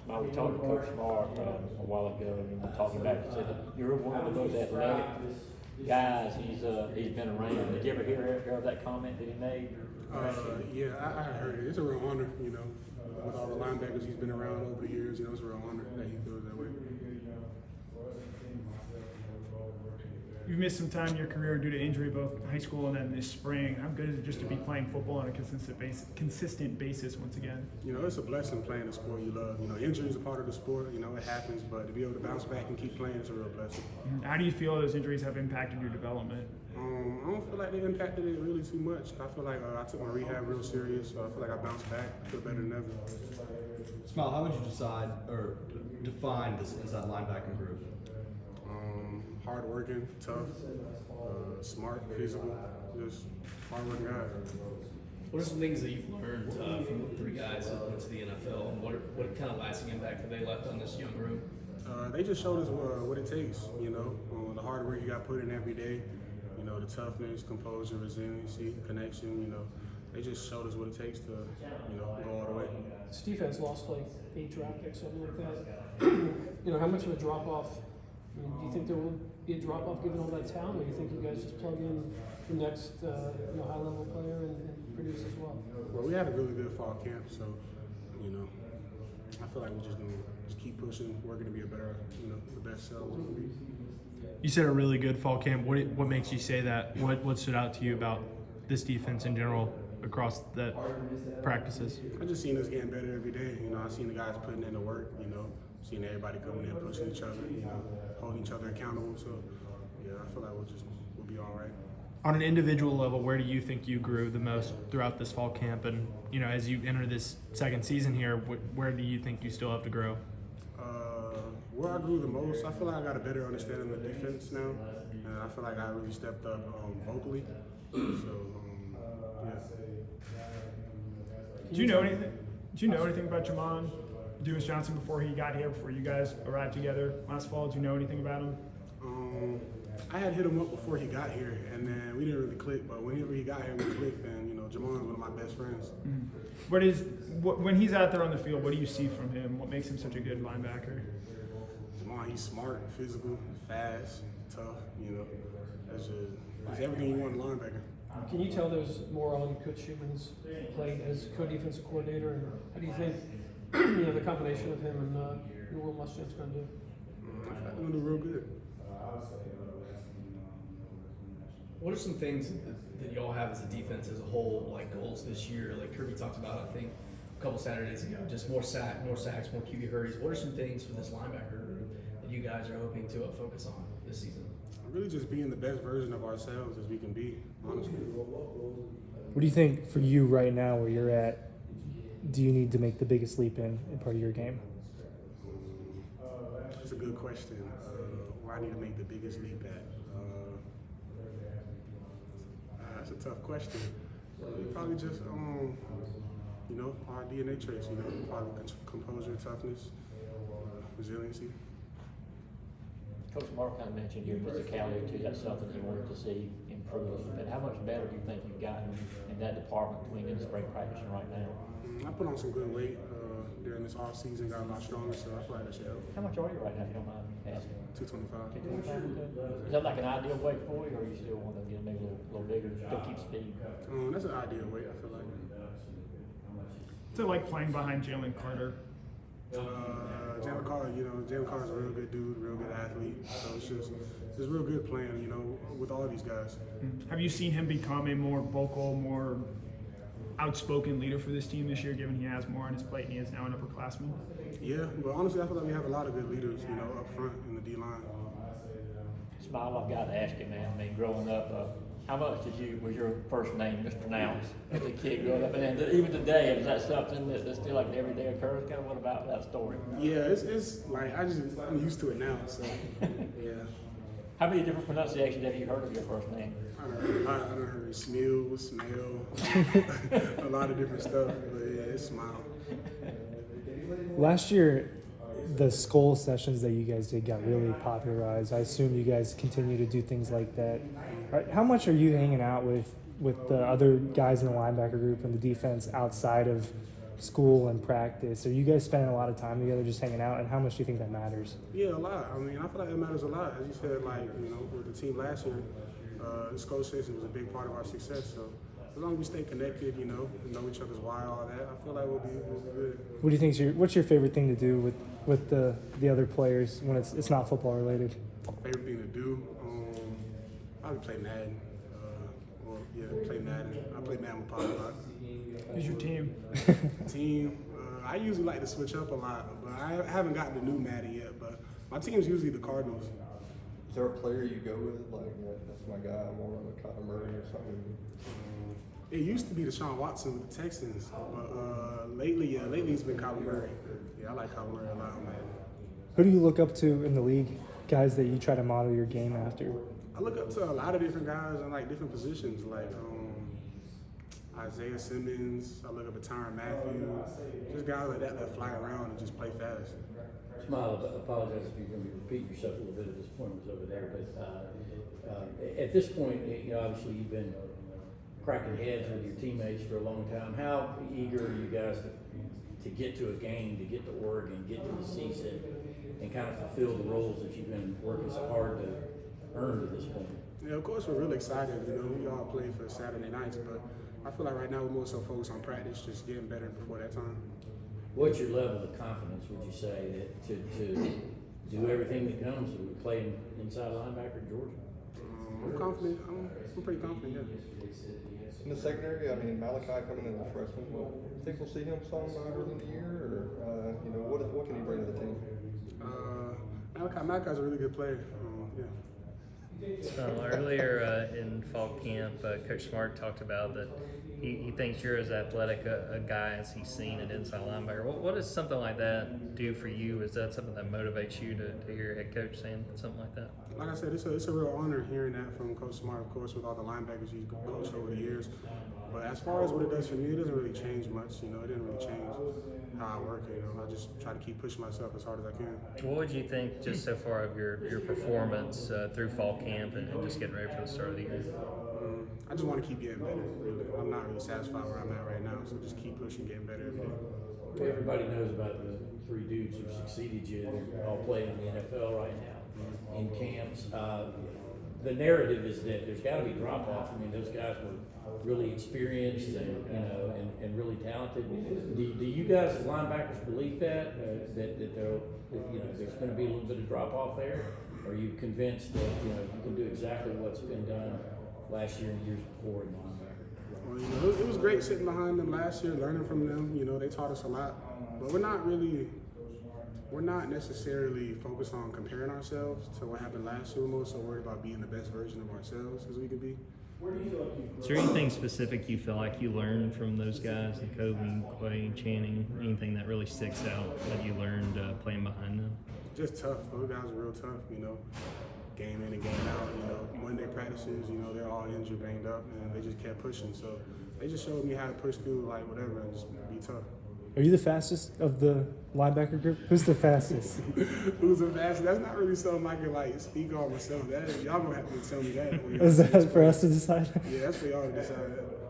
Smile, we talked to Coach Smart a while ago, and we were talking about it. He said you're one of the most athletic guys he's been around. Did you ever hear of that comment that he made? Yeah, I heard it. It's a real honor, with all the linebackers he's been around over the years. It's a real honor that he feels that way. You've missed some time in your career due to injury, both high school and then this spring. How good is it just to be playing football on a consistent basis once again? It's a blessing playing the sport you love. Injury is a part of the sport. It happens, but to be able to bounce back and keep playing is a real blessing. How do you feel those injuries have impacted your development? I don't feel like they impacted it really too much. I feel like I took my rehab real serious. I feel like I bounced back. I feel better than ever. Smael, how would you decide or define this inside linebacker group? Hard-working, tough, smart, physical, just hard-working guys. What are some things that you've learned from the three guys that went to the NFL, and what kind of lasting impact have they left on this young group? They just showed us what it takes, the hard work you got put in every day, the toughness, composure, resiliency, connection, they just showed us what it takes to, go all the way. This defense lost like 8 draft picks, something like that. How much of a drop-off, do you think there will be a drop-off given all that talent, or do you think you guys just plug in the next high-level player and produce as well? Well, we had a really good fall camp, so, I feel like we're just going to keep pushing, working to be a better, the best selves we can be. You said a really good fall camp. What makes you say that? What stood out to you about this defense in general across the practices? I just seen us getting better every day. I seen the guys putting in the work. Seeing everybody coming in, pushing each other. Holding each other accountable. So yeah, I feel like we'll be all right. On an individual level, where do you think you grew the most throughout this fall camp? And as you enter this second season here, where do you think you still have to grow? Where I grew the most, I feel like I got a better understanding of the defense now, and I feel like I really stepped up vocally. So, yeah. Do you know anything about Jamon Dewis Johnson before he got here, before you guys arrived together last fall? Do you know anything about him? I had hit him up before he got here, and then we didn't really click. But whenever he got here, we clicked. And Jamon's one of my best friends. Mm-hmm. When he's out there on the field, what do you see from him? What makes him such a good linebacker? Jamon, he's smart, physical, fast, tough. He's everything you want in a linebacker. Can you tell there's more on Coach Schumann's plate as co-defensive coordinator, and how do you think the combination of him and Will Muschamp's going to do? I feel like they're going to do real good. What are some things that y'all have as a defense as a whole, like goals this year? Like Kirby talked about, I think, a couple Saturdays ago, just more sacks, more QB hurries. What are some things for this linebacker group that you guys are hoping to focus on this season? Really just being the best version of ourselves as we can be, honestly. What do you think for you right now where you're at, do you need to make the biggest leap in part of your game? That's a good question. Where I need to make the biggest leap at? That's a tough question. Probably just, our DNA traits, probably composure, toughness, resiliency. Coach Mark kind of mentioned your physicality too. That's something he wanted to see improve a little bit. How much better do you think you've gotten in that department between in spring practice and right now? I put on some good weight during this off season. Got a lot stronger, so I feel like that should help. How much are you right now, if you don't mind asking? 225. 225? Is that like an ideal weight for you, or you still want to get maybe a little bigger, still keep speed? That's an ideal weight, I feel like. What's it like playing behind Jalen Carter? Jalen Carter's a real good dude, real good athlete. So it's just real good playing, with all these guys. Have you seen him become a more vocal, more outspoken leader for this team this year, given he has more on his plate and he is now an upperclassman? Yeah, but honestly, I feel like we have a lot of good leaders, up front in the D-line. Smael, I've got to ask you, man. I mean, growing up, how much was your first name mispronounced as a kid growing up? And then even today, is that something that's still like an everyday occurrence? Kind of what about that story? Yeah, it's like I'm used to it now. So yeah. How many different pronunciations have you heard of your first name? I done heard Smael, a lot of different stuff, but yeah, it's Smael. Last year, the skull sessions that you guys did got really popularized. I assume you guys continue to do things like that. How much are you hanging out with the other guys in the linebacker group and the defense outside of school and practice? Are you guys spending a lot of time together just hanging out, and how much do you think that matters? Yeah, a lot. I mean, I feel like it matters a lot. As you said, like, you know, with the team last year, the coach session was a big part of our success. So as long as we stay connected, you know each other's why, all that, I feel like we'll be good. What do you think? What's your favorite thing to do with the other players when it's not football related? Favorite thing to do? Probably play Madden. Play Madden. I play Madden with Pop a lot. Who's your team? Team, I usually like to switch up a lot, but I haven't gotten the new Madden yet. But my team's usually the Cardinals. Is there a player you go with, like, that's my guy, I'm more on the Kyler Murray or something? It used to be Deshaun Watson with the Texans, but lately it's been Kyler Murray. Yeah, I like Kyler Murray a lot on Madden. Who do you look up to in the league? Guys that you try to model your game after? I look up to a lot of different guys in like different positions, like Isaiah Simmons. I look up at Tyrann Matthew. Just guys like that fly around and just play fast. Smael, I apologize if you're going to be repeating yourself a little bit at this point. It was over there, but at this point, you know, obviously you've been cracking heads with your teammates for a long time. How eager are you guys to get to a game, to get to Oregon, get to the season, and kind of fulfill the roles that you've been working so hard to earn to this point? Yeah, of course we're really excited. You know, we all play for Saturday nights, but I feel like right now we're more so focused on practice, just getting better before that time. What's your level of confidence, would you say, that to do everything that comes with playing inside linebacker in Georgia? I'm confident. I'm pretty confident, yeah. In the secondary, I mean, Malachi coming in as a freshman, you think we'll see him some early in the year, or what can he bring to the team? Malachi's a really good player. Yeah. Earlier in fall camp, Coach Smart talked about that he thinks you're as athletic a guy as he's seen at inside linebacker. What does something like that do for you? Is that something that motivates you to hear your head coach saying something like that? Like I said, it's a real honor hearing that from Coach Smart, of course, with all the linebackers he's coached over the years. But as far as what it does for me, it doesn't really change much. You know, it didn't really change how I work. You know, I just try to keep pushing myself as hard as I can. What would you think just so far of your performance through fall camp and just getting ready for the start of the year? I just want to keep getting better. Really. I'm not really satisfied where I'm at right now, so just keep pushing, getting better every day. Everybody knows about the three dudes who succeeded you. They're all playing in the NFL right now in camps. The narrative is that there's got to be drop off. I mean, those guys were really experienced and really talented. Do you guys as linebackers believe that there's going to be a little bit of drop off there? Or are you convinced that you can do exactly what's been done last year and years before in linebacker? Well, it was great sitting behind them last year, learning from them. You know, they taught us a lot, but we're not necessarily focused on comparing ourselves to what happened last year. We're more so worried about being the best version of ourselves as we can be. Is there anything specific you feel like you learned from those guys, like Kobe, Clay, Channing? Anything that really sticks out that you learned playing behind them? Just tough. Those guys are real tough, you know. Game in and game out, you know. Monday practices, you know, they're all injured, banged up, and they just kept pushing. So they just showed me how to push through, like, whatever, and just be tough. Are you the fastest of the linebacker group? Who's the fastest? Who's the fastest? That's not really something I can, like, speak on myself. Y'all gonna have to tell me that. Is that for us to decide? Yeah, that's for y'all to decide.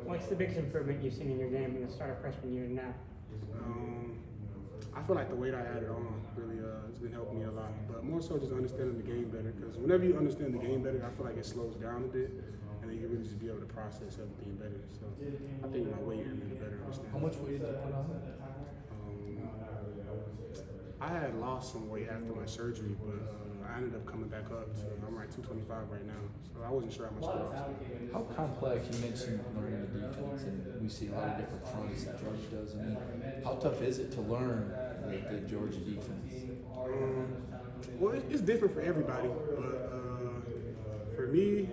What's the biggest improvement you've seen in your game from the start of freshman year to now? I feel like the weight I added on really has been helping me a lot. But more so just understanding the game better. Because whenever you understand the game better, I feel like it slows down a bit. And then you can really just be able to process everything better. So I think my weight and then a better understanding. How much weight did you put on? I had lost some weight after my surgery, but I ended up coming back up to, I'm like 225 right now. So I wasn't sure how much I lost. How complex, you mentioned learning the defense, and we see a lot of different fronts that Georgia does. I mean, how tough is it to learn the Georgia defense? Well, it's different for everybody, but for me,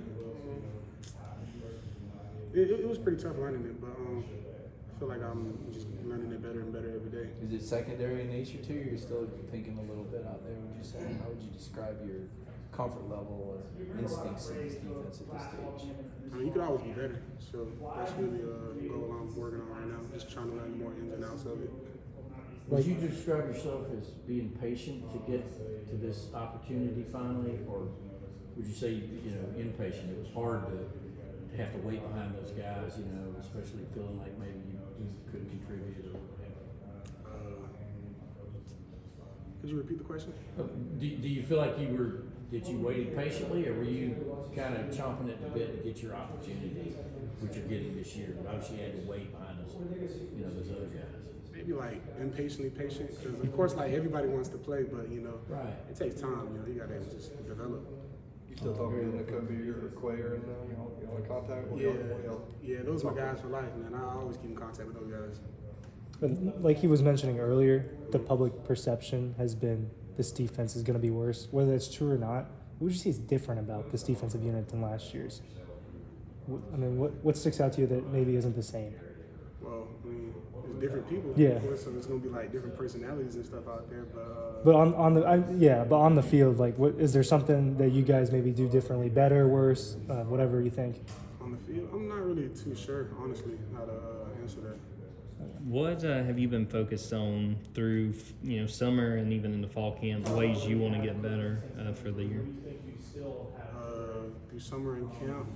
it was pretty tough learning it, but I feel like I'm just learning it better and better every day. Is it secondary in nature too? You're still thinking a little bit out there, would you say? How would you describe your comfort level or instincts in this defense at this stage? I mean, you could always be better, so that's really the goal I'm working on right now, just trying to learn more ins and outs of it. Would you describe yourself as being patient to get to this opportunity finally, or would you say impatient? It was hard to have to wait behind those guys, especially feeling like maybe you couldn't contribute. Could you repeat the question? Do you feel like that you waited patiently, or were you kind of chomping at the bit to get your opportunity, which you're getting this year? But obviously you had to wait behind those, those other guys. Maybe like impatiently patient, because of course like everybody wants to play, but Right. it takes time. You gotta just develop. You still talking to Kobe or Quay or y'all in contact? Yeah, those are my guys for life, man. I always keep in contact with those guys. But like he was mentioning earlier, the public perception has been this defense is going to be worse. Whether that's true or not, what would you say is different about this defensive unit than last year's? I mean, what sticks out to you that maybe isn't the same? Well, I mean, it's different people. Yeah. Of course, so it's gonna be like different personalities and stuff out there. But But but on the field, like, what is there something that you guys maybe do differently, better, worse, whatever you think? on the field, I'm not really too sure, honestly, how to answer that. What have you been focused on through summer and even in the fall camp? Ways you want to get better for the year? Through summer and camp,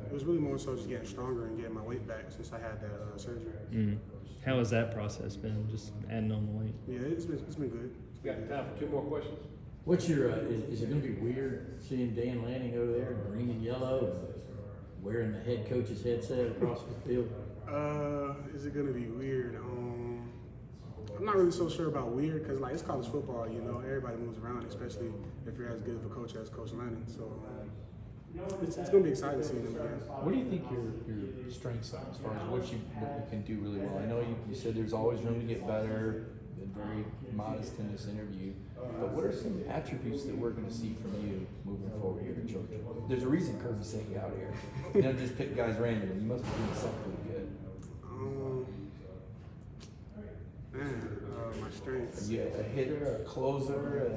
it was really more so just getting stronger and getting my weight back since I had that surgery. How has that process been? Just adding on the weight. Yeah, it's been good. We got time for 2 more questions. What's your, is it going to be weird seeing Dan Lanning over there in green and yellow and wearing the head coach's headset across the field? Is it gonna be weird? I'm not really so sure about weird because like it's college football, everybody moves around, especially if you're as good of a coach as Coach Lanning. So it's gonna be exciting seeing him again. What do you think your strengths are as far as what you can do really well? I know you said there's always room to get better. Been very modest in this interview, but what are some attributes that we're going to see from you moving forward here at Georgia? There's a reason Kirby sent you out here. You don't just pick guys randomly. You must be doing something good. My strengths. Are you a hitter, a closer?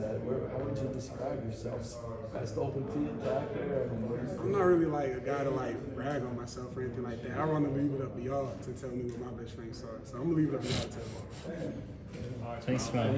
How would you describe yourself? Best open field tackler? I'm not really like a guy to like brag on myself or anything like that. I want to leave it up to y'all to tell me what my best strengths are. So I'm gonna leave it up to y'all to tell me. Thanks, man.